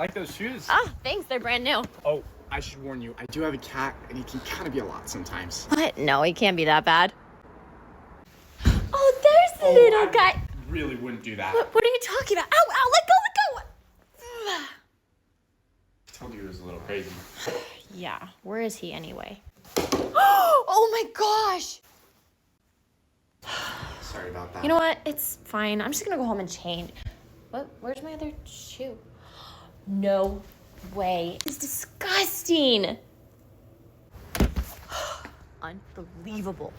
like those shoes. Oh, thanks. They're brand new. Oh, I should warn you. I do have a cat, and he can kind of be a lot sometimes. What? No, he can't be that bad. Oh, there's the little guy. Really wouldn't do that. What are you talking about? Ow, ow, let go, let go. I told you it was a little crazy. Yeah, where is he anyway? Oh my gosh. Sorry about that. You know what? It's fine. I'm just gonna go home and change. What? Where's my other shoe? No way. It's disgusting. Unbelievable.